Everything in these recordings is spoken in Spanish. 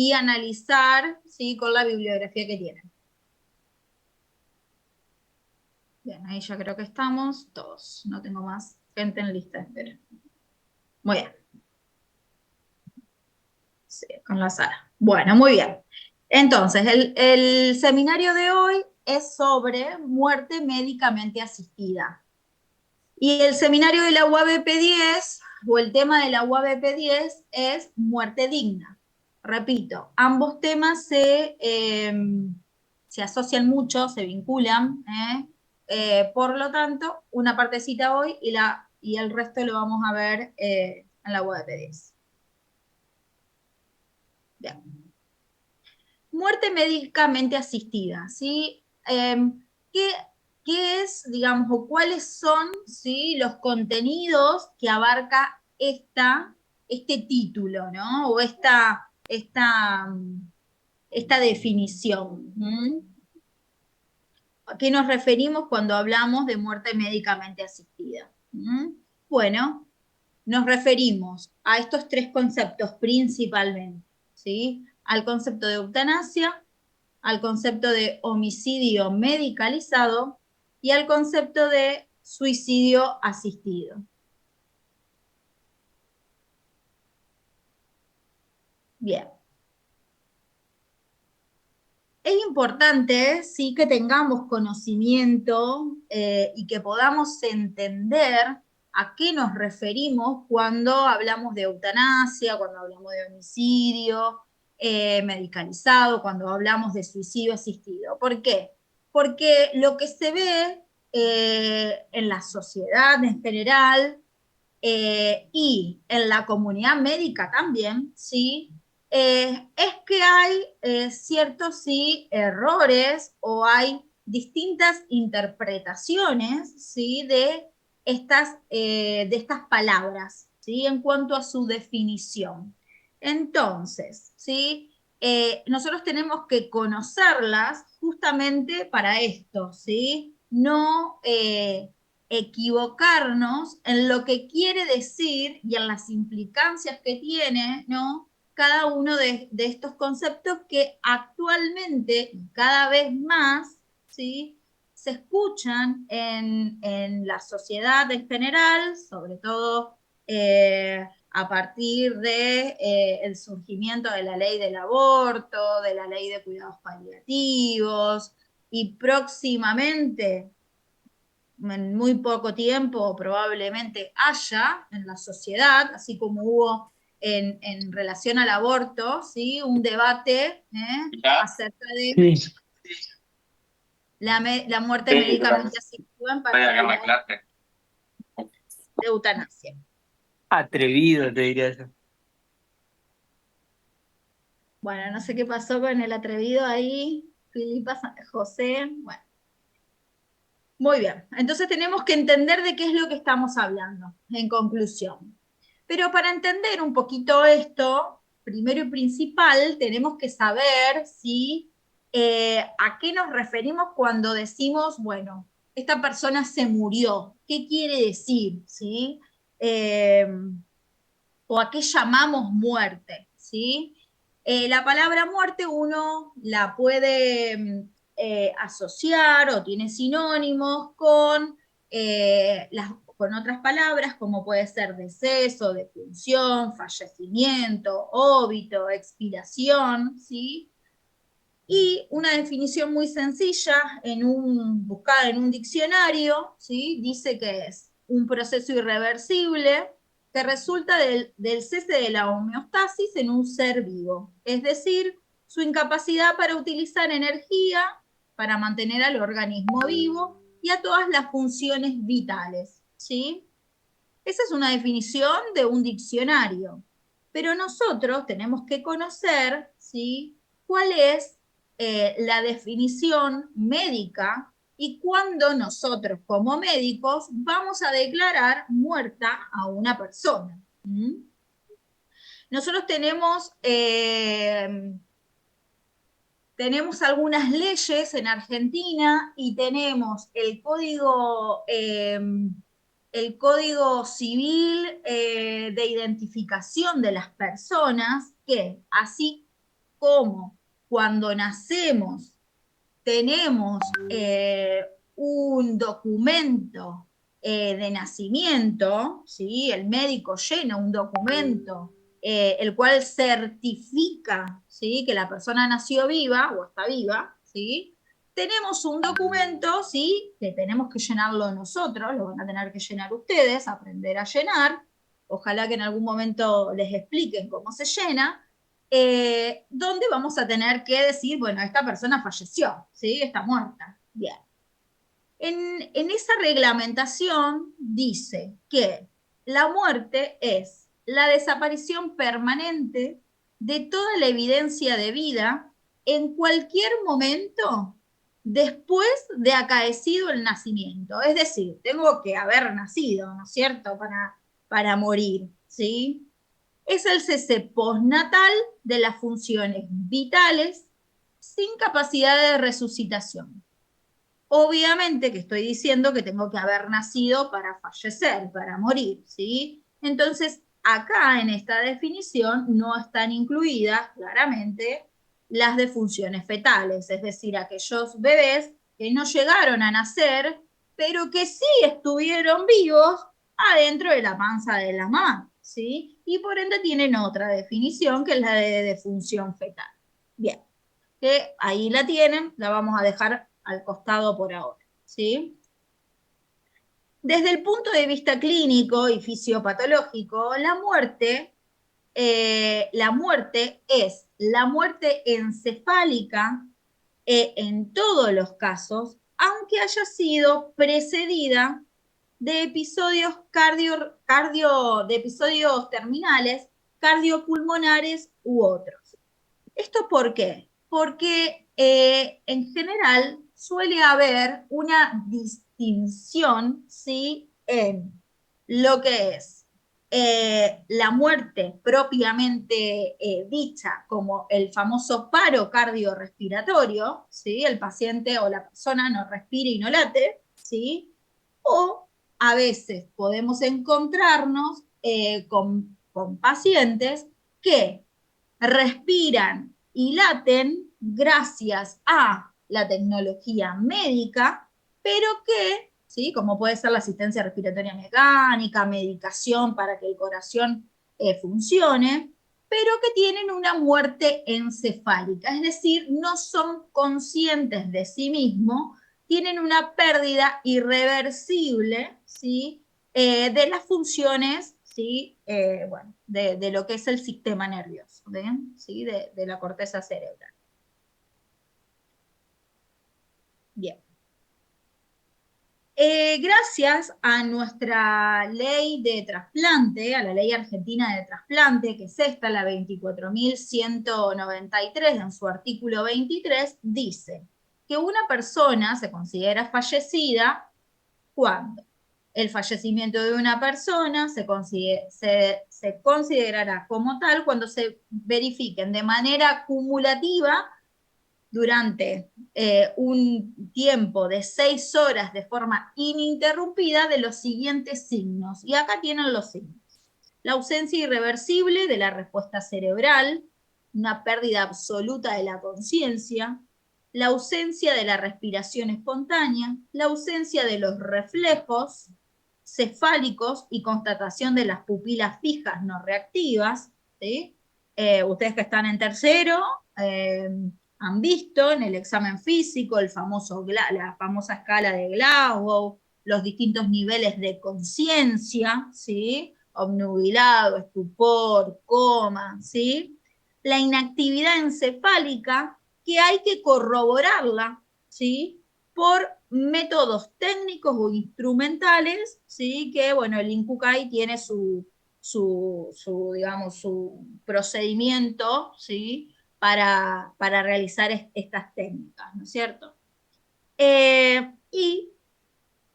y analizar, ¿sí?, con la bibliografía que tienen. Bien, ahí ya creo que estamos todos. No tengo más gente en lista de espera. Muy bien. Sí, con la sala. Bueno, muy bien. Entonces, el seminario de hoy es sobre muerte médicamente asistida. Y el seminario de la UABP10, o el tema de la UABP10, es muerte digna. Repito, ambos temas se asocian mucho, se vinculan, por lo tanto, una partecita hoy y el resto lo vamos a ver en la UABP10. Bien. Muerte médicamente asistida, ¿sí? ¿Qué, ¿Qué es, digamos, o cuáles son, ¿sí?, los contenidos que abarca este título, ¿no? O esta definición. ¿A qué nos referimos cuando hablamos de muerte médicamente asistida? Bueno, nos referimos a estos tres conceptos principalmente, ¿sí? Al concepto de eutanasia, al concepto de homicidio medicalizado y al concepto de suicidio asistido. Bien. Es importante, sí, que tengamos conocimiento y que podamos entender a qué nos referimos cuando hablamos de eutanasia, cuando hablamos de homicidio medicalizado, cuando hablamos de suicidio asistido. ¿Por qué? Porque lo que se ve en la sociedad en general y en la comunidad médica también, ¿sí? Es que hay ciertos, sí, errores o hay distintas interpretaciones, ¿sí?, de estas palabras, ¿sí?, en cuanto a su definición. Entonces, ¿sí?, nosotros tenemos que conocerlas justamente para esto, ¿sí? No equivocarnos en lo que quiere decir y en las implicancias que tiene, ¿no?, cada uno de estos conceptos que actualmente y cada vez más, ¿sí?, se escuchan en la sociedad en general, sobre todo a partir de el surgimiento de la ley del aborto, de la ley de cuidados paliativos, y próximamente, en muy poco tiempo, probablemente haya en la sociedad, así como hubo en relación al aborto, ¿sí?, un debate acerca de Sí, la muerte sí, médicamente asistida en voy a ver la particular clase. de eutanasia. Atrevido, te diría eso. Bueno, no sé qué pasó con el atrevido ahí, Filipa José. Bueno, muy bien. Entonces tenemos que entender de qué es lo que estamos hablando, en conclusión. Pero para entender un poquito esto, primero y principal, tenemos que saber si a qué nos referimos cuando decimos, bueno, esta persona se murió. ¿Qué quiere decir? ¿Sí? Eh, o a qué llamamos muerte, ¿sí? La palabra muerte uno la puede asociar o tiene sinónimos con otras palabras, como puede ser deceso, defunción, fallecimiento, óbito, expiración, ¿sí? Y una definición muy sencilla, buscada en un diccionario, ¿sí?, dice que es un proceso irreversible que resulta del cese de la homeostasis en un ser vivo, es decir, su incapacidad para utilizar energía para mantener al organismo vivo y a todas las funciones vitales, ¿sí? Esa es una definición de un diccionario, pero nosotros tenemos que conocer, ¿sí?, cuál es la definición médica y cuándo nosotros como médicos vamos a declarar muerta a una persona. Nosotros tenemos algunas leyes en Argentina y tenemos el código civil de identificación de las personas, que así como cuando nacemos tenemos un documento de nacimiento, ¿sí? El médico llena un documento el cual certifica, ¿sí?, que la persona nació viva o está viva, ¿sí? Tenemos un documento, ¿sí?, que tenemos que llenarlo nosotros, lo van a tener que llenar ustedes, aprender a llenar, ojalá que en algún momento les expliquen cómo se llena, donde vamos a tener que decir, bueno, esta persona falleció, ¿sí?, está muerta. Bien. En esa reglamentación dice que la muerte es la desaparición permanente de toda la evidencia de vida en cualquier momento después de acaecido el nacimiento. Es decir, tengo que haber nacido, ¿no es cierto?, para morir, ¿sí? Es el cese postnatal de las funciones vitales sin capacidad de resucitación. Obviamente que estoy diciendo que tengo que haber nacido para fallecer, para morir, ¿sí? Entonces, acá en esta definición no están incluidas claramente las defunciones fetales, es decir, aquellos bebés que no llegaron a nacer, pero que sí estuvieron vivos adentro de la panza de la mamá, ¿sí? Y por ende tienen otra definición que es la de defunción fetal. Bien, que ahí la tienen, la vamos a dejar al costado por ahora, ¿sí? Desde el punto de vista clínico y fisiopatológico, la muerte es la muerte encefálica en todos los casos, aunque haya sido precedida de episodios de episodios terminales, cardiopulmonares u otros. ¿Esto por qué? Porque en general suele haber una distinción, ¿sí?, en lo que es la muerte propiamente dicha, como el famoso paro cardiorrespiratorio, ¿sí?, el paciente o la persona no respira y no late, ¿sí?, o a veces podemos encontrarnos con pacientes que respiran y laten gracias a la tecnología médica, pero que, ¿sí?, como puede ser la asistencia respiratoria mecánica, medicación para que el corazón funcione, pero que tienen una muerte encefálica, es decir, no son conscientes de sí mismos, tienen una pérdida irreversible, ¿sí?, de las funciones, ¿sí?, bueno, de lo que es el sistema nervioso, ¿ven? ¿Sí?, de la corteza cerebral. Bien. Gracias a nuestra ley de trasplante, a la ley argentina de trasplante, que es esta, la 24.193, en su artículo 23, dice que una persona se considera fallecida cuando el fallecimiento de una persona se considerará como tal cuando se verifiquen de manera acumulativa durante un tiempo de 6 horas de forma ininterrumpida de los siguientes signos. Y acá tienen los signos. La ausencia irreversible de la respuesta cerebral, una pérdida absoluta de la conciencia, la ausencia de la respiración espontánea, la ausencia de los reflejos cefálicos y constatación de las pupilas fijas no reactivas, ¿sí? Ustedes que están en tercero, han visto en el examen físico la famosa escala de Glasgow, los distintos niveles de conciencia, ¿sí?, obnubilado, estupor, coma, ¿sí?, la inactividad encefálica, que hay que corroborarla, ¿sí?, por métodos técnicos o instrumentales, ¿sí?, que, bueno, el INCUCAI tiene digamos, su procedimiento, ¿sí?, para realizar estas técnicas, ¿no es cierto? Y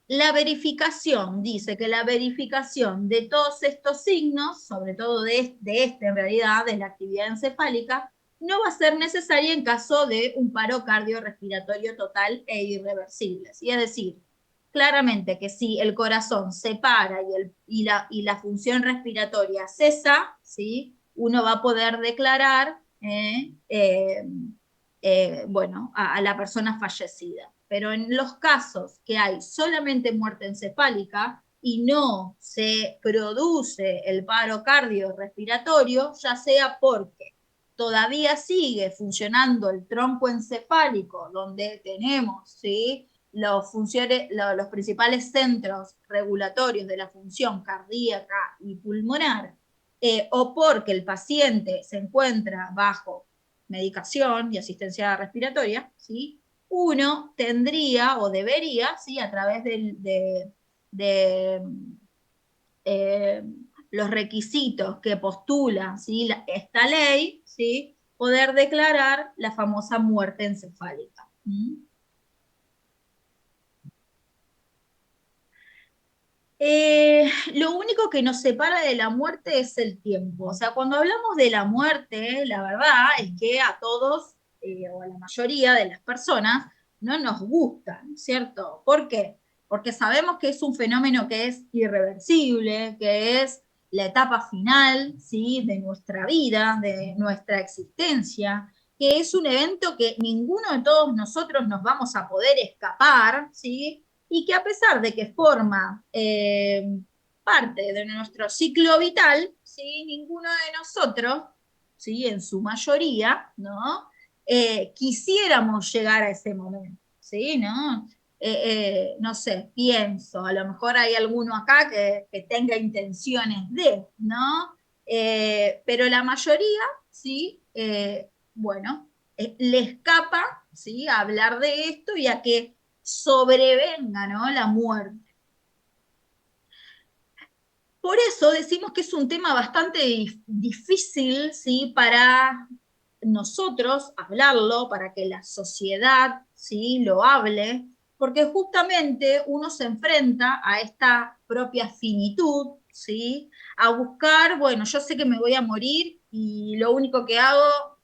la verificación, dice que la verificación de todos estos signos, sobre todo de este en realidad, de la actividad encefálica, no va a ser necesaria en caso de un paro cardiorrespiratorio total e irreversible. ¿Sí? Es decir, claramente que si el corazón se para y la función respiratoria cesa, ¿sí?, uno va a poder declarar bueno, a la persona fallecida. Pero en los casos que hay solamente muerte encefálica y no se produce el paro cardiorrespiratorio, ya sea porque todavía sigue funcionando el tronco encefálico, donde tenemos, ¿sí?, los principales centros regulatorios de la función cardíaca y pulmonar, o porque el paciente se encuentra bajo medicación y asistencia respiratoria, ¿sí?, uno tendría o debería, ¿sí?, a través de eh, los requisitos que postula, ¿sí?, esta ley, ¿sí?, poder declarar la famosa muerte encefálica. Lo único que nos separa de la muerte es el tiempo. O sea, cuando hablamos de la muerte, la verdad es que a todos, o a la mayoría de las personas, no nos gusta, ¿cierto? ¿Por qué? Porque sabemos que es un fenómeno que es irreversible, que es la etapa final, ¿sí?, de nuestra vida, de nuestra existencia, que es un evento que ninguno de todos nosotros nos vamos a poder escapar, ¿sí?, y que a pesar de que forma parte de nuestro ciclo vital, ¿sí?, ninguno de nosotros, ¿sí?, en su mayoría, ¿no?, quisiéramos llegar a ese momento, ¿sí?, ¿no? No sé, pienso, a lo mejor hay alguno acá que tenga intenciones de, ¿no? Pero la mayoría, ¿sí? Bueno, le escapa, ¿sí?, a hablar de esto y a que sobrevenga, ¿no?, la muerte. Por eso decimos que es un tema bastante difícil, ¿sí?, para nosotros hablarlo, para que la sociedad, ¿sí?, lo hable, porque justamente uno se enfrenta a esta propia finitud, ¿sí?, a buscar, bueno, yo sé que me voy a morir y lo único que hago,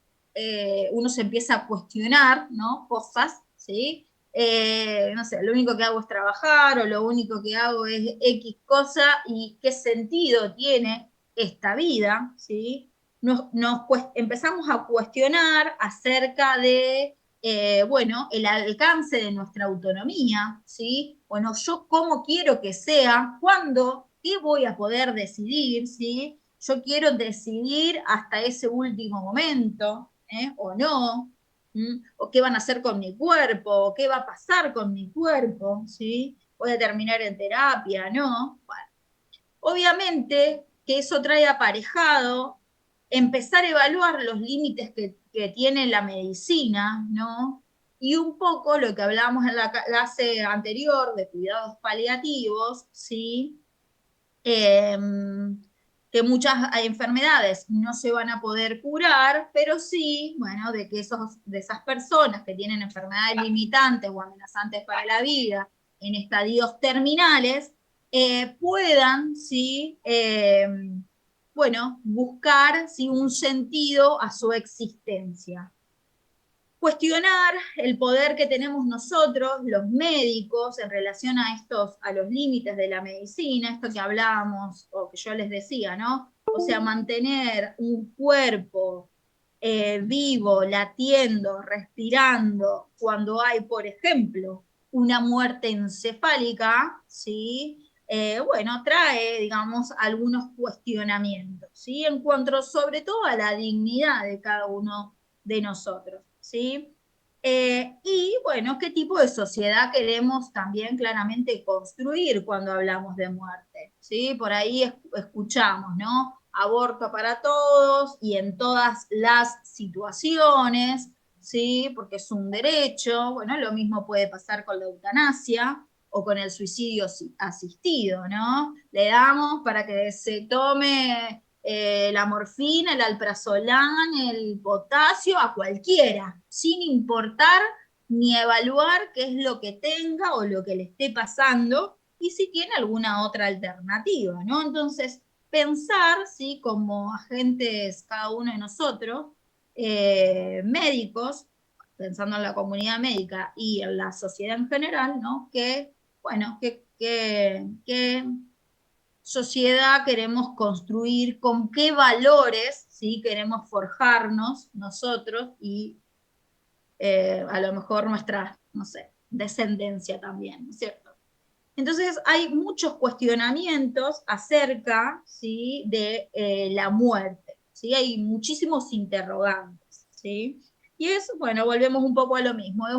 uno se empieza a cuestionar, ¿no?, cosas, ¿sí?, no sé, lo único que hago es trabajar o lo único que hago es X cosa y qué sentido tiene esta vida, ¿sí? Empezamos a cuestionar acerca de, bueno, el alcance de nuestra autonomía, ¿sí? Bueno, yo cómo quiero que sea, cuándo, qué voy a poder decidir, ¿sí? Yo quiero decidir hasta ese último momento, o no, o qué van a hacer con mi cuerpo, o qué va a pasar con mi cuerpo, ¿sí? Voy a terminar en terapia, ¿no? Bueno, obviamente que eso trae aparejado empezar a evaluar los límites que tiene la medicina, ¿no? Y un poco lo que hablábamos en la clase anterior de cuidados paliativos, ¿sí? Eh, que muchas enfermedades no se van a poder curar, pero sí, bueno, de que de esas personas que tienen enfermedades limitantes o amenazantes para la vida en estadios terminales, puedan, sí, bueno, buscar, sí, un sentido a su existencia. Cuestionar el poder que tenemos nosotros, los médicos, en relación a los límites de la medicina, esto que hablábamos, o que yo les decía, ¿no? O sea, mantener un cuerpo vivo, latiendo, respirando, cuando hay, por ejemplo, una muerte encefálica, ¿sí? Bueno, trae, digamos, algunos cuestionamientos, ¿sí? En cuanto sobre todo a la dignidad de cada uno de nosotros, ¿sí? Y bueno, ¿qué tipo de sociedad queremos también claramente construir cuando hablamos de muerte? ¿Sí? Por ahí escuchamos, ¿no? Aborto para todos y en todas las situaciones, ¿sí? Porque es un derecho. Bueno, lo mismo puede pasar con la eutanasia o con el suicidio asistido, ¿no? Le damos para que se tome la morfina, el alprazolam, el potasio, a cualquiera, sin importar ni evaluar qué es lo que tenga o lo que le esté pasando y si tiene alguna otra alternativa, ¿no? Entonces, pensar, ¿sí?, como agentes cada uno de nosotros, médicos, pensando en la comunidad médica y en la sociedad en general, ¿no? Que, bueno, que sociedad queremos construir, con qué valores, ¿sí? Queremos forjarnos nosotros y a lo mejor nuestra, no sé, descendencia también, ¿no es cierto? Entonces hay muchos cuestionamientos acerca, ¿sí? de la muerte, ¿sí? Hay muchísimos interrogantes, ¿sí? Y es, bueno, volvemos un poco a lo mismo, es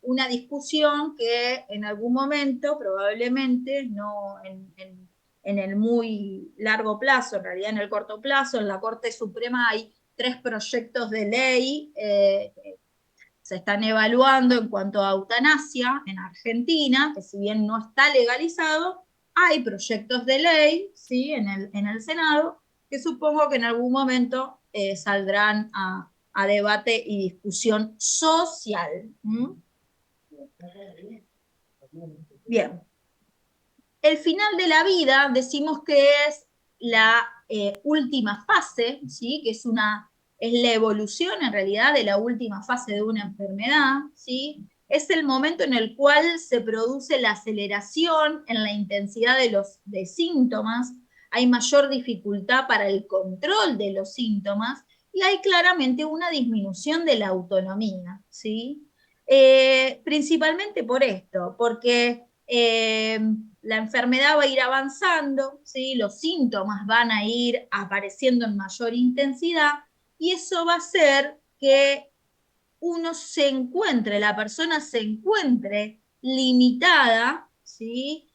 una discusión que en algún momento, probablemente, no en el muy largo plazo, en realidad en el corto plazo, en la Corte Suprema hay 3 proyectos de ley se están evaluando en cuanto a eutanasia en Argentina, que si bien no está legalizado, hay proyectos de ley, ¿sí? en el Senado, que supongo que en algún momento saldrán a debate y discusión social. ¿Mm? Bien. El final de la vida decimos que es la última fase, ¿sí? Que es la evolución en realidad de la última fase de una enfermedad, ¿sí? Es el momento en el cual se produce la aceleración en la intensidad de síntomas, hay mayor dificultad para el control de los síntomas y hay claramente una disminución de la autonomía, ¿sí? Principalmente por esto, porque la enfermedad va a ir avanzando, ¿sí? Los síntomas van a ir apareciendo en mayor intensidad y eso va a hacer que la persona se encuentre limitada, ¿sí?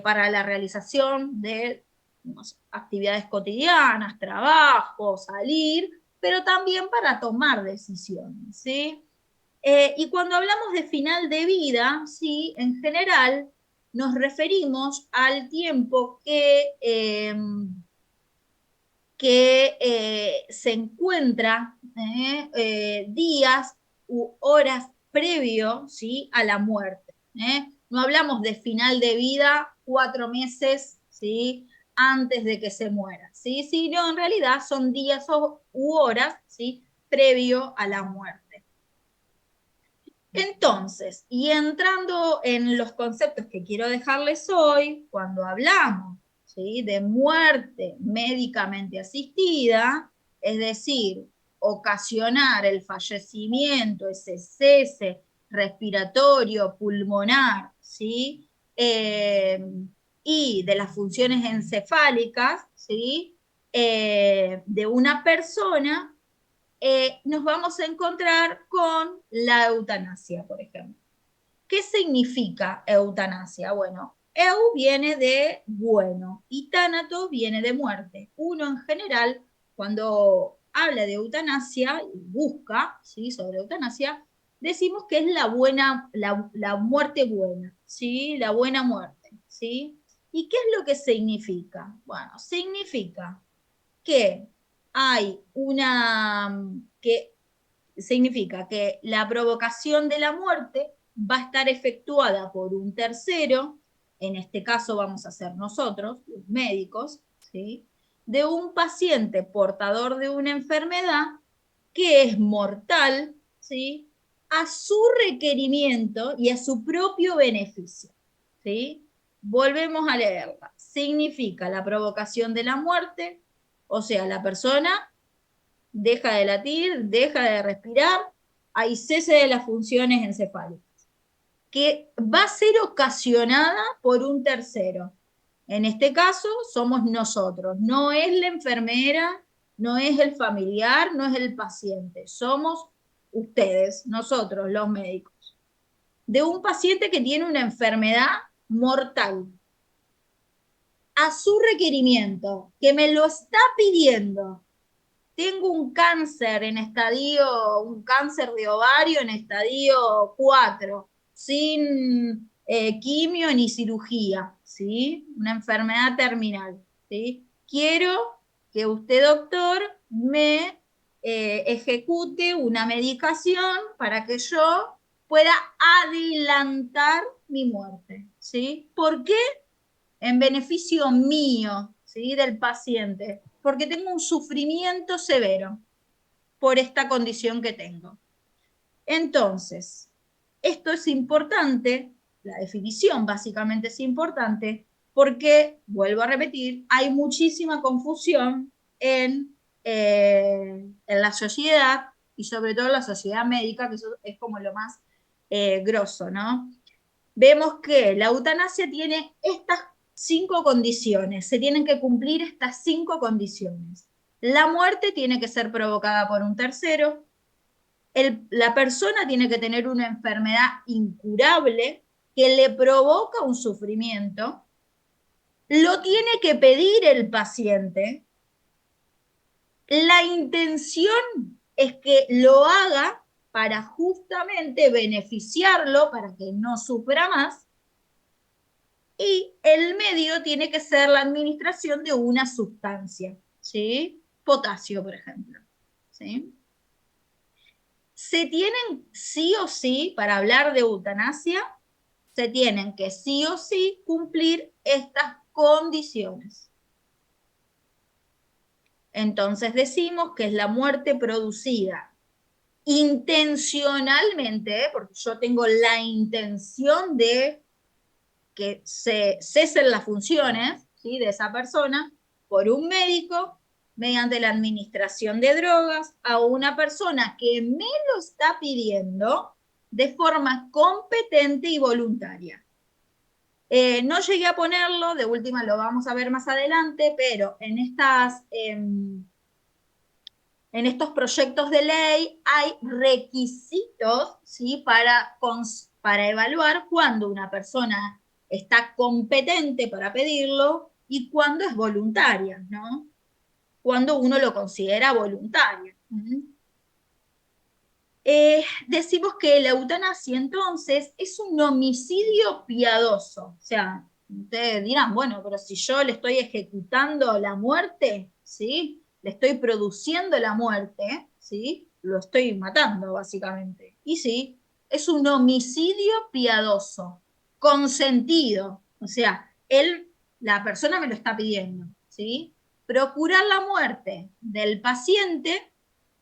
Para la realización de no sé, actividades cotidianas, trabajo, salir, pero también para tomar decisiones, ¿sí? Y cuando hablamos de final de vida, ¿sí? En general nos referimos al tiempo que se encuentra días u horas previo, ¿sí? A la muerte. No hablamos de final de vida 4 meses, ¿sí? Antes de que se muera, ¿sí? Sino en realidad son días u horas, ¿sí? Previo a la muerte. Entonces, y entrando en los conceptos que quiero dejarles hoy, cuando hablamos, ¿sí? de muerte médicamente asistida, es decir, ocasionar el fallecimiento, ese cese respiratorio, pulmonar, ¿sí? Y de las funciones encefálicas, ¿sí? De una persona, nos vamos a encontrar con la eutanasia, por ejemplo. ¿Qué significa eutanasia? Bueno, eu viene de bueno y tánatos viene de muerte. Uno en general, cuando habla de eutanasia y busca, ¿sí? sobre eutanasia, decimos que es la muerte buena, ¿sí? La buena muerte, ¿sí? ¿Y qué es lo que significa? Bueno, significa que hay que significa que la provocación de la muerte va a estar efectuada por un tercero, en este caso vamos a ser nosotros, los médicos, ¿sí? De un paciente portador de una enfermedad que es mortal, ¿sí? A su requerimiento y a su propio beneficio, ¿sí? Volvemos a leerla. Significa la provocación de la muerte, o sea, la persona deja de latir, deja de respirar, hay cese de las funciones encefálicas, que va a ser ocasionada por un tercero. En este caso somos nosotros, no es la enfermera, no es el familiar, no es el paciente, somos ustedes, nosotros, los médicos. De un paciente que tiene una enfermedad mortal, a su requerimiento, que me lo está pidiendo. Tengo un cáncer un cáncer de ovario en estadio 4, sin quimio ni cirugía, ¿sí? Una enfermedad terminal, ¿sí? Quiero que usted, doctor, me ejecute una medicación para que yo pueda adelantar mi muerte, ¿sí? ¿Por qué? En beneficio mío, ¿sí? Del paciente, porque tengo un sufrimiento severo por esta condición que tengo. Entonces, esto es importante, la definición básicamente es importante, porque, vuelvo a repetir, hay muchísima confusión en en la sociedad, y sobre todo en la sociedad médica, que eso es como lo más grosso, ¿no? Vemos que la eutanasia tiene estas 5 condiciones, se tienen que cumplir estas 5 condiciones. La muerte tiene que ser provocada por un tercero, la persona tiene que tener una enfermedad incurable que le provoca un sufrimiento, lo tiene que pedir el paciente, la intención es que lo haga para justamente beneficiarlo, para que no sufra más, y el medio tiene que ser la administración de una sustancia, ¿sí? Potasio, por ejemplo, ¿sí? Se tienen sí o sí, para hablar de eutanasia, se tienen que sí o sí cumplir estas condiciones. Entonces decimos que es la muerte producida intencionalmente, porque yo tengo la intención de que se cesen las funciones, ¿sí?, de esa persona, por un médico, mediante la administración de drogas, a una persona que me lo está pidiendo de forma competente y voluntaria. No llegué a ponerlo, de última lo vamos a ver más adelante, pero en estos proyectos de ley hay requisitos, ¿sí?, para evaluar cuándo una persona está competente para pedirlo y cuándo es voluntaria, ¿no? Cuando uno lo considera voluntario. Decimos que la eutanasia entonces es un homicidio piadoso. O sea, ustedes dirán, bueno, pero si yo le estoy ejecutando la muerte, ¿sí? Le estoy produciendo la muerte, ¿sí? Lo estoy matando, básicamente. Y sí, es un homicidio piadoso, consentido. O sea, la persona me lo está pidiendo, ¿sí? Procurar la muerte del paciente,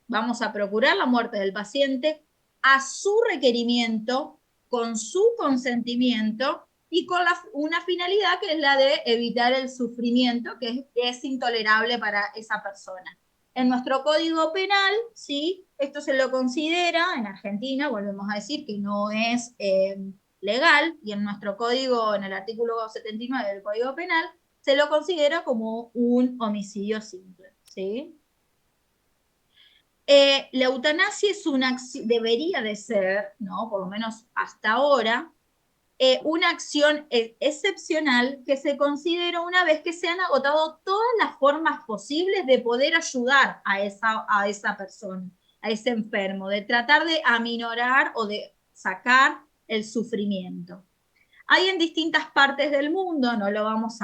vamos a procurar la muerte del paciente a su requerimiento, con su consentimiento y con una finalidad que es la de evitar el sufrimiento que es intolerable para esa persona. En nuestro Código Penal, sí, esto se lo considera, en Argentina, volvemos a decir que no es legal, y en nuestro código, en el artículo 79 del Código Penal, se lo considera como un homicidio simple, ¿sí? La eutanasia es debería de ser, ¿no?, por lo menos hasta ahora, una acción excepcional que se considera una vez que se han agotado todas las formas posibles de poder ayudar a esa persona, a ese enfermo, de tratar de aminorar o de sacar el sufrimiento. Hay en distintas partes del mundo, no nos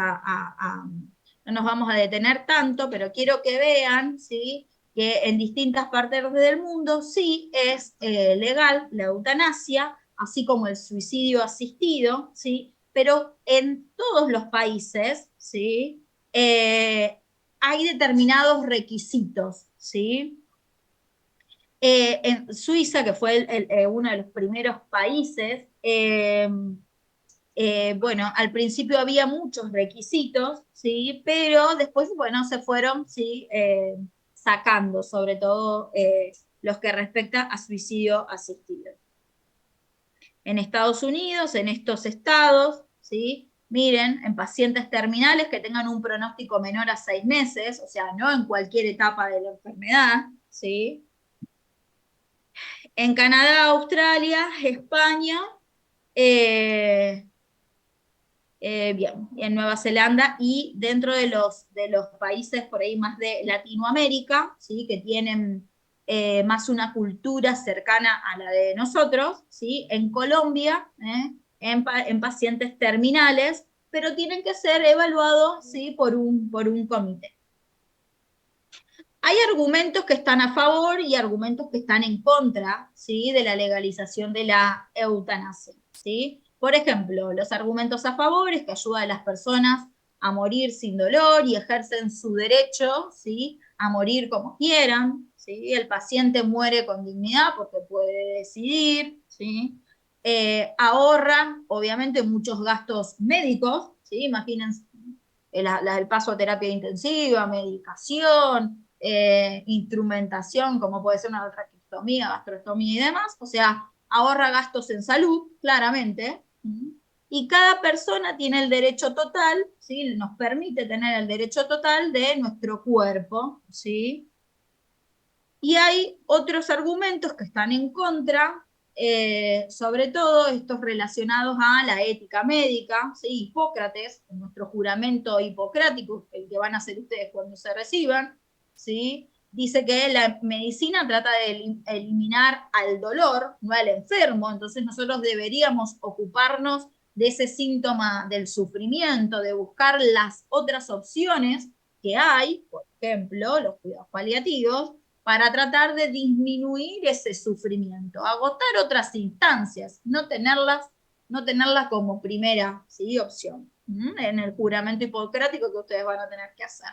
vamos a detener tanto, pero quiero que vean, ¿sí?, que en distintas partes del mundo sí es legal la eutanasia, así como el suicidio asistido, ¿sí? Pero en todos los países, ¿sí?, hay determinados requisitos, ¿sí? En Suiza, que fue uno de los primeros países, bueno, al principio había muchos requisitos, ¿sí? Pero después, bueno, se fueron, ¿sí?, sacando, sobre todo los que respectan a suicidio asistido. En Estados Unidos, en estos estados, ¿sí?, miren, en pacientes terminales que tengan un pronóstico menor a 6 meses, o sea, no en cualquier etapa de la enfermedad, ¿sí? En Canadá, Australia, España, bien, en Nueva Zelanda, y dentro de los países por ahí más de Latinoamérica, ¿sí?, que tienen más una cultura cercana a la de nosotros, ¿sí?, en Colombia, en pacientes terminales, pero tienen que ser evaluados, ¿sí?, por un comité. Hay argumentos que están a favor y argumentos que están en contra, ¿sí?, de la legalización de la eutanasia, ¿sí? Por ejemplo, los argumentos a favor es que ayuda a las personas a morir sin dolor y ejercen su derecho, ¿sí?, a morir como quieran, ¿sí? El paciente muere con dignidad porque puede decidir, ¿sí? Ahorra, obviamente, muchos gastos médicos, ¿sí? Imagínense el paso a terapia intensiva, medicación, instrumentación, como puede ser una traqueostomía, gastrostomía y demás, o sea, ahorra gastos en salud, claramente, y cada persona tiene el derecho total, ¿sí? Nos permite tener el derecho total de nuestro cuerpo, ¿sí? Y hay otros argumentos que están en contra, sobre todo estos relacionados a la ética médica, ¿sí? Hipócrates, nuestro juramento hipocrático, el que van a hacer ustedes cuando se reciban, ¿sí? Dice que la medicina trata de eliminar al dolor, no al enfermo, entonces nosotros deberíamos ocuparnos de ese síntoma del sufrimiento, de buscar las otras opciones que hay, por ejemplo, los cuidados paliativos, para tratar de disminuir ese sufrimiento, agotar otras instancias, no tenerlas como primera, ¿sí? Opción, en el juramento hipocrático que ustedes van a tener que hacer.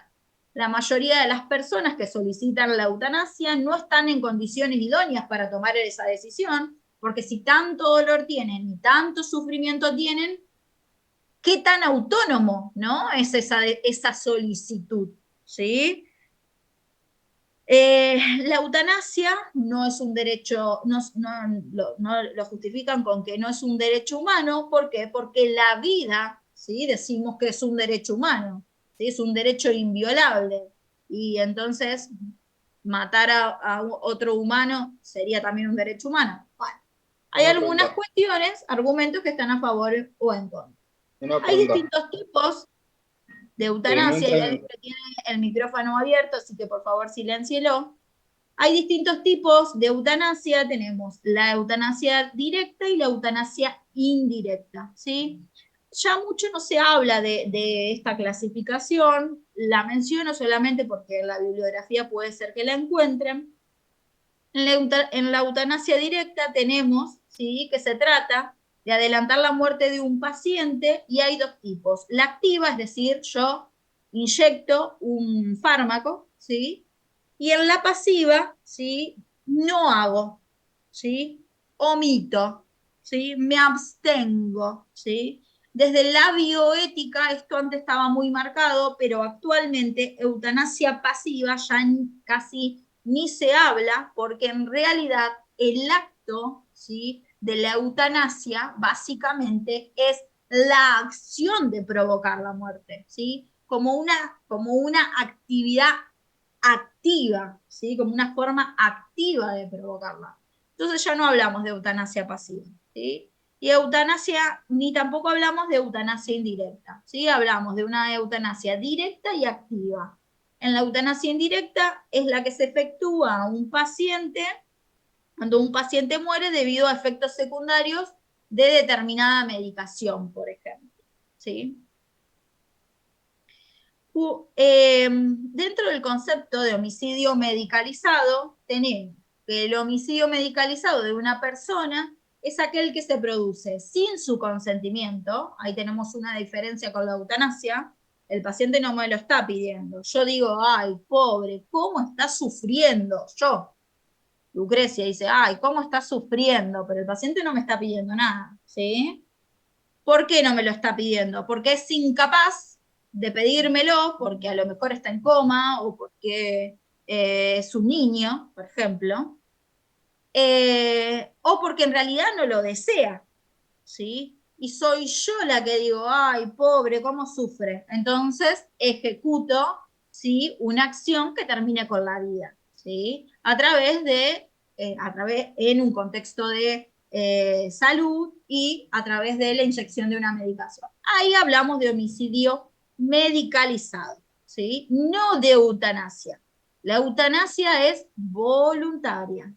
La mayoría de las personas que solicitan la eutanasia no están en condiciones idóneas para tomar esa decisión, porque si tanto dolor tienen y tanto sufrimiento tienen, ¿qué tan autónomo, ¿no? Es esa solicitud, ¿sí? La eutanasia no es un derecho, no lo justifican con que no es un derecho humano. ¿Por qué? Porque la vida, ¿sí? Decimos que es un derecho humano, ¿sí? Es un derecho inviolable. Y entonces matar a otro humano sería también un derecho humano. Bueno, hay Una algunas pregunta, cuestiones, argumentos que están a favor o en contra. una Hay pregunta. distintos tipos de No eutanasia, entra y en... alguien que tiene el micrófono abierto, así que por favor siléncielo. Hay distintos tipos de eutanasia, tenemos la eutanasia directa y la eutanasia indirecta, ¿sí? Ya mucho no se habla de esta clasificación, la menciono solamente porque en la bibliografía puede ser que la encuentren. En la eutanasia directa tenemos, ¿sí? Que se trata de adelantar la muerte de un paciente, y hay dos tipos. La activa, es decir, yo inyecto un fármaco, ¿sí? Y en la pasiva, ¿sí? No hago, ¿sí? Omito, ¿sí? Me abstengo, ¿sí? Desde la bioética, esto antes estaba muy marcado, pero actualmente eutanasia pasiva ya casi ni se habla, porque en realidad el acto, ¿sí? De la eutanasia básicamente es la acción de provocar la muerte, ¿sí? Como una actividad activa, ¿sí? Como una forma activa de provocarla. Entonces ya no hablamos de eutanasia pasiva, ¿sí? Y eutanasia, ni tampoco hablamos de eutanasia indirecta, ¿sí? Hablamos de una eutanasia directa y activa. En la eutanasia indirecta es la que se efectúa a un paciente cuando un paciente muere debido a efectos secundarios de determinada medicación, por ejemplo, ¿sí? Dentro del concepto de homicidio medicalizado, tenemos que el homicidio medicalizado de una persona es aquel que se produce sin su consentimiento. Ahí tenemos una diferencia con la eutanasia. El paciente no me lo está pidiendo. Yo digo, ay, pobre, ¿cómo está sufriendo? Lucrecia dice, ay, ¿cómo está sufriendo? Pero el paciente no me está pidiendo nada, ¿sí? ¿Por qué no me lo está pidiendo? Porque es incapaz de pedírmelo, porque a lo mejor está en coma, o porque es un niño, por ejemplo, o porque en realidad no lo desea, ¿sí? Y soy yo la que digo, ay, pobre, ¿cómo sufre? Entonces ejecuto, ¿sí? Una acción que termine con la vida, ¿sí? En un contexto de salud, y a través de la inyección de una medicación. Ahí hablamos de homicidio medicalizado, ¿sí? No de eutanasia. La eutanasia es voluntaria,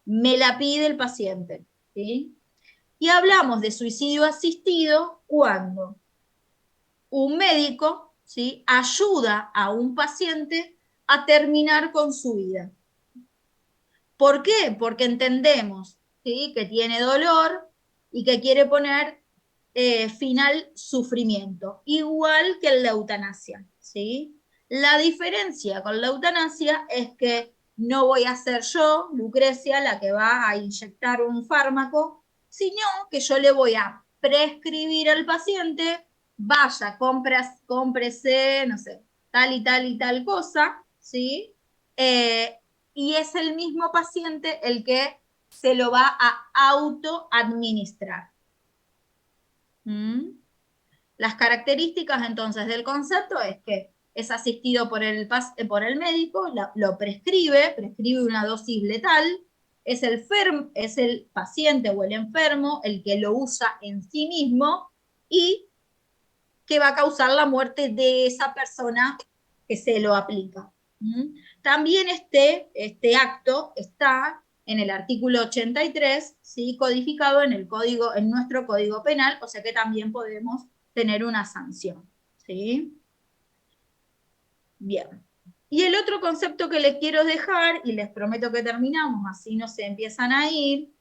me la pide el paciente, ¿sí? Y hablamos de suicidio asistido cuando un médico, ¿sí? Ayuda a un paciente a terminar con su vida. ¿Por qué? Porque entendemos, ¿sí? Que tiene dolor y que quiere poner fin al sufrimiento, igual que en la eutanasia, ¿sí? La diferencia con la eutanasia es que no voy a ser yo, Lucrecia, la que va a inyectar un fármaco, sino que yo le voy a prescribir al paciente, vaya, cómprese, no sé, tal y tal y tal cosa, ¿sí? y es el mismo paciente el que se lo va a autoadministrar. ¿Mm? Las características entonces del concepto es que es asistido por el médico, lo prescribe una dosis letal, es el paciente o el enfermo el que lo usa en sí mismo y que va a causar la muerte de esa persona que se lo aplica. ¿Mm? También este acto está en el artículo 83, ¿sí? Codificado en nuestro Código Penal, o sea que también podemos tener una sanción. ¿Sí? Bien. Y el otro concepto que les quiero dejar, y les prometo que terminamos, así no se empiezan a ir,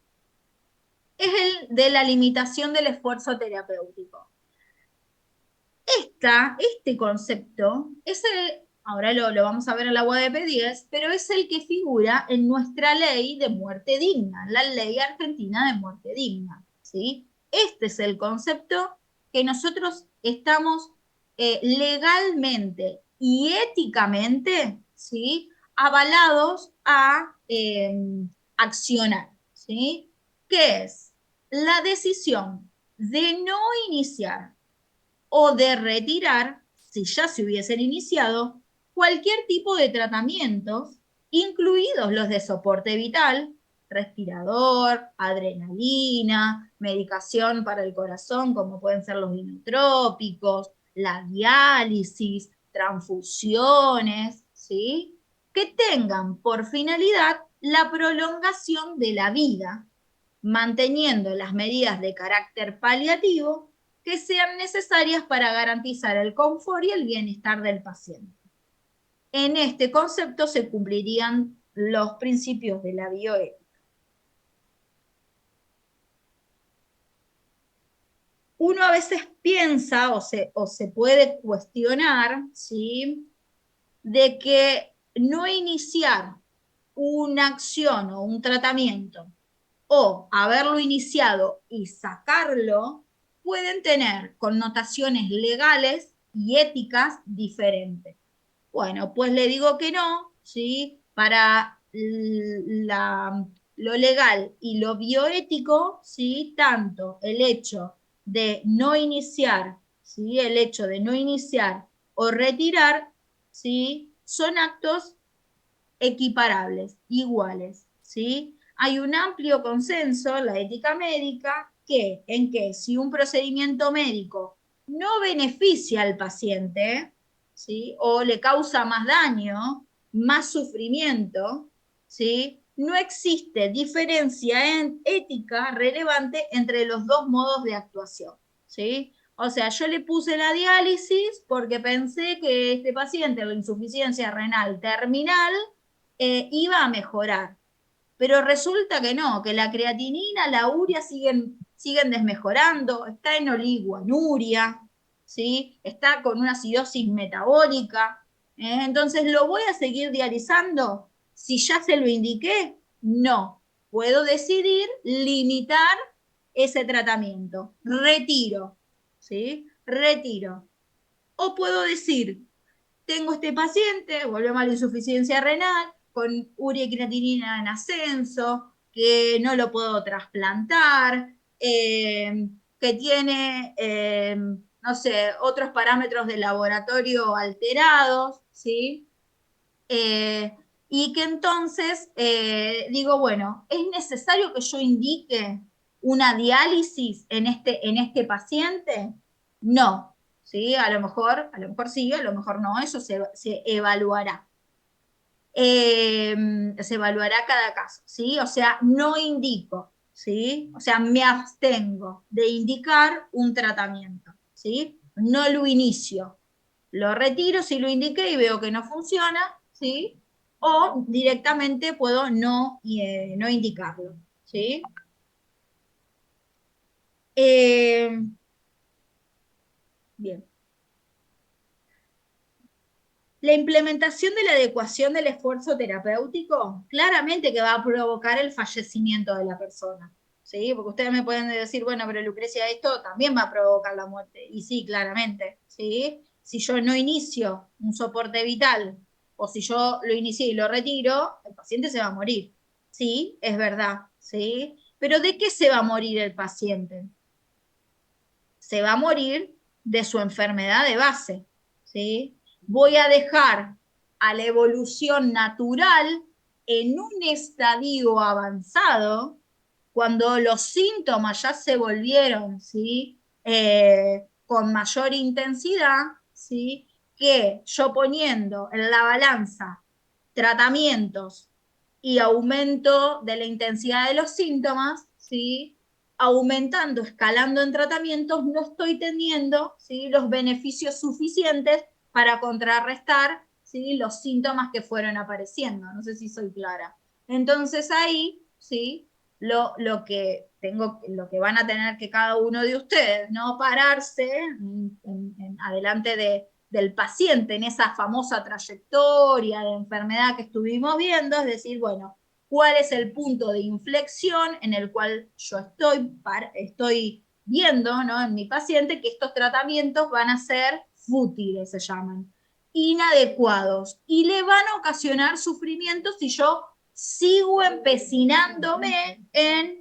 es el de la limitación del esfuerzo terapéutico. Este concepto es ahora lo vamos a ver en la UADP 10, pero es el que figura en nuestra ley de muerte digna, la ley argentina de muerte digna, ¿sí? Este es el concepto que nosotros estamos legalmente y éticamente, ¿sí? Avalados a accionar, ¿sí? Que es la decisión de no iniciar o de retirar, si ya se hubiesen iniciado, cualquier tipo de tratamientos, incluidos los de soporte vital, respirador, adrenalina, medicación para el corazón, como pueden ser los inotrópicos, la diálisis, transfusiones, ¿sí? Que tengan por finalidad la prolongación de la vida, manteniendo las medidas de carácter paliativo que sean necesarias para garantizar el confort y el bienestar del paciente. En este concepto se cumplirían los principios de la bioética. Uno a veces piensa o se puede cuestionar, ¿sí?, de que no iniciar una acción o un tratamiento o haberlo iniciado y sacarlo pueden tener connotaciones legales y éticas diferentes. Bueno, pues le digo que no, ¿sí? Para lo legal y lo bioético, ¿sí? Tanto el hecho de no iniciar, ¿sí? El hecho de no iniciar o retirar, ¿sí? Son actos equiparables, iguales, ¿sí? Hay un amplio consenso, la ética médica, en que si un procedimiento médico no beneficia al paciente, ¿sí?, o le causa más daño, más sufrimiento, ¿sí?, no existe diferencia ética relevante entre los dos modos de actuación, ¿sí? O sea, yo le puse la diálisis porque pensé que este paciente, la insuficiencia renal terminal, iba a mejorar. Pero resulta que no, que la creatinina, la urea siguen desmejorando, está en oliguanuria, ¿sí? Está con una acidosis metabólica. Entonces, ¿lo voy a seguir dializando? Si ya se lo indiqué, no. Puedo decidir limitar ese tratamiento. Retiro, ¿sí? Retiro. O puedo decir, tengo este paciente, volvemos a la insuficiencia renal, con urea y creatinina en ascenso, que no lo puedo trasplantar, que tiene, no sé, otros parámetros de laboratorio alterados, ¿sí? Y que entonces digo, bueno, ¿es necesario que yo indique una diálisis en este paciente? No, ¿sí? A lo mejor sí, a lo mejor no, eso se evaluará. Se evaluará cada caso, ¿sí? O sea, no indico, ¿sí? O sea, me abstengo de indicar un tratamiento, ¿sí? No lo inicio, lo retiro si lo indiqué y veo que no funciona, ¿sí? O directamente puedo no indicarlo, ¿sí? Bien. La implementación de la adecuación del esfuerzo terapéutico claramente que va a provocar el fallecimiento de la persona, ¿sí? Porque ustedes me pueden decir, bueno, pero Lucrecia, esto también va a provocar la muerte. Y sí, claramente, ¿sí? Si yo no inicio un soporte vital o si yo lo inicié y lo retiro, el paciente se va a morir. Sí, es verdad, ¿sí? Pero ¿de qué se va a morir el paciente? Se va a morir de su enfermedad de base, ¿sí? Voy a dejar a la evolución natural en un estadio avanzado, cuando los síntomas ya se volvieron, ¿sí? Con mayor intensidad, ¿sí? Que yo poniendo en la balanza tratamientos y aumento de la intensidad de los síntomas, ¿sí? Aumentando, escalando en tratamientos, no estoy teniendo, ¿sí?, los beneficios suficientes para contrarrestar, ¿sí?, los síntomas que fueron apareciendo. No sé si soy clara. Entonces ahí, ¿sí?, lo que lo que van a tener que cada uno de ustedes, ¿no?, pararse adelante del paciente en esa famosa trayectoria de enfermedad que estuvimos viendo, es decir, bueno, cuál es el punto de inflexión en el cual yo estoy viendo, ¿no?, en mi paciente que estos tratamientos van a ser fútiles, se llaman, inadecuados, y le van a ocasionar sufrimiento si yo sigo empecinándome en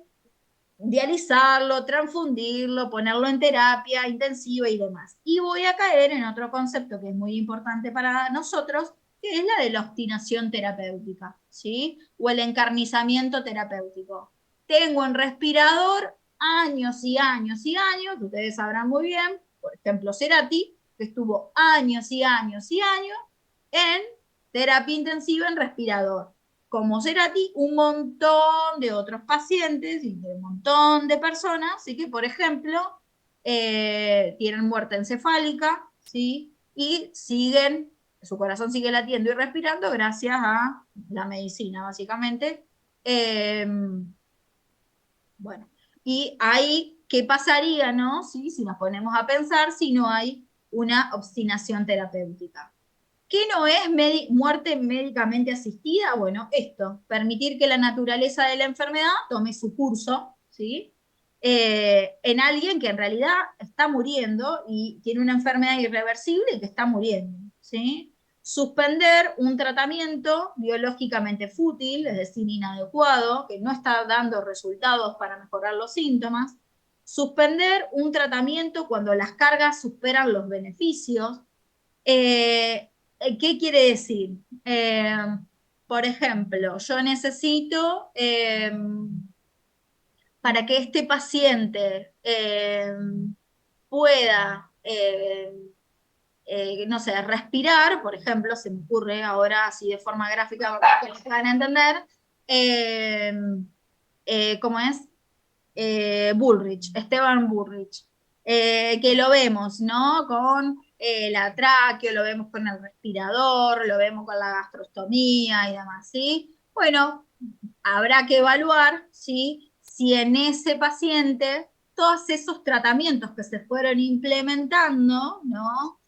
dializarlo, transfundirlo, ponerlo en terapia intensiva y demás. Y voy a caer en otro concepto que es muy importante para nosotros, que es la de la obstinación terapéutica, ¿sí? O el encarnizamiento terapéutico. Tengo en respirador años y años y años, que ustedes sabrán muy bien, por ejemplo, Cerati, que estuvo años y años y años en terapia intensiva en respirador. Como Cerati, un montón de otros pacientes y de un montón de personas, ¿sí?, que, por ejemplo, tienen muerte encefálica, ¿sí?, y siguen, su corazón sigue latiendo y respirando gracias a la medicina, básicamente. Bueno, y ahí, ¿qué pasaría, no? ¿Sí? Si nos ponemos a pensar, si no hay una obstinación terapéutica. ¿Qué no es muerte médicamente asistida? Bueno, esto, permitir que la naturaleza de la enfermedad tome su curso, ¿sí? En alguien que en realidad está muriendo y tiene una enfermedad irreversible y que está muriendo, ¿sí? Suspender un tratamiento biológicamente fútil, es decir, inadecuado, que no está dando resultados para mejorar los síntomas. Suspender un tratamiento cuando las cargas superan los beneficios. ¿Qué quiere decir? Por ejemplo, yo necesito, para que este paciente pueda, no sé, respirar, por ejemplo, se me ocurre ahora así de forma gráfica para que lo puedan entender, eh, ¿cómo es? Bullrich, Esteban Bullrich, que lo vemos, ¿no? Con la tráqueo, lo vemos con el respirador, lo vemos con la gastrostomía y demás, ¿sí? Bueno, habrá que evaluar, ¿sí?, si en ese paciente todos esos tratamientos que se fueron implementando, ¿no?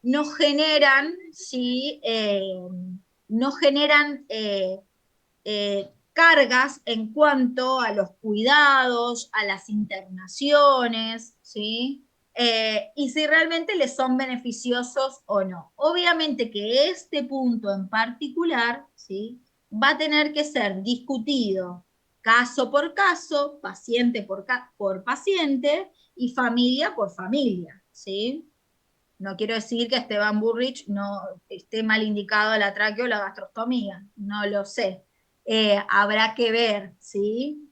No generan, ¿sí? No generan cargas en cuanto a los cuidados, a las internaciones, ¿sí? Y si realmente les son beneficiosos o no. Obviamente que este punto en particular, ¿sí?, va a tener que ser discutido caso por caso, paciente por paciente y familia por familia, ¿sí? No quiero decir que Esteban Burrich no esté mal indicado la tráqueo o la gastrostomía, no lo sé. Habrá que ver, ¿sí?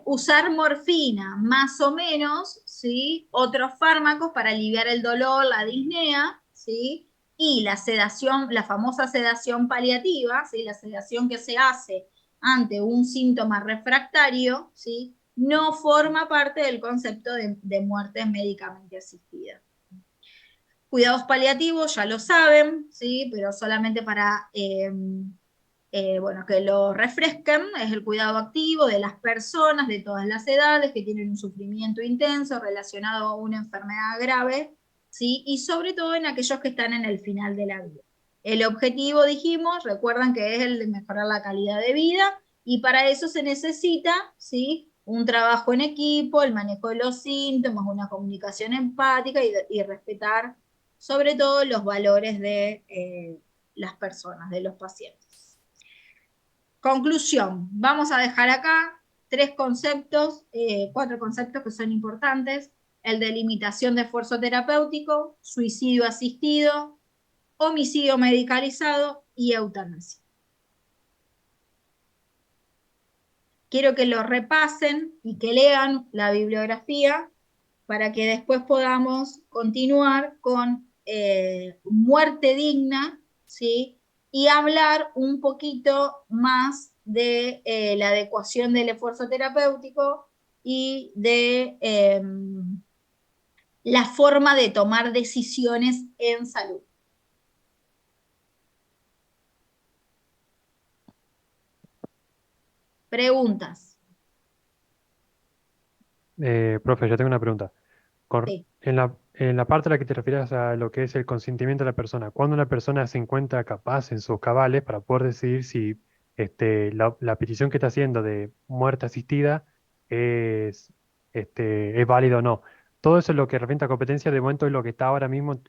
Usar morfina, más o menos, ¿sí? Otros fármacos para aliviar el dolor, la disnea, ¿sí? Y la sedación, la famosa sedación paliativa, ¿sí?, la sedación que se hace ante un síntoma refractario, ¿sí?, no forma parte del concepto de muerte médicamente asistida. Cuidados paliativos, ya lo saben, ¿sí?, pero solamente para bueno, que lo refresquen, es el cuidado activo de las personas de todas las edades que tienen un sufrimiento intenso relacionado a una enfermedad grave, ¿sí?, y sobre todo en aquellos que están en el final de la vida. El objetivo, dijimos, recuerdan que es el de mejorar la calidad de vida, y para eso se necesita, ¿sí?, un trabajo en equipo, el manejo de los síntomas, una comunicación empática y respetar sobre todo los valores de las personas, de los pacientes. Conclusión, vamos a dejar acá cuatro conceptos que son importantes: el de limitación de esfuerzo terapéutico, suicidio asistido, homicidio medicalizado y eutanasia. Quiero que lo repasen y que lean la bibliografía para que después podamos continuar con muerte digna, ¿sí? Y hablar un poquito más de la adecuación del esfuerzo terapéutico y de la forma de tomar decisiones en salud. Preguntas. Profe, yo tengo una pregunta. Sí. En la parte a la que te refieres a lo que es el consentimiento de la persona, ¿cuándo una persona se encuentra capaz en sus cabales para poder decidir si la petición que está haciendo de muerte asistida es, es válida o no? Todo eso es lo que representa competencia, de momento es lo que está ahora mismo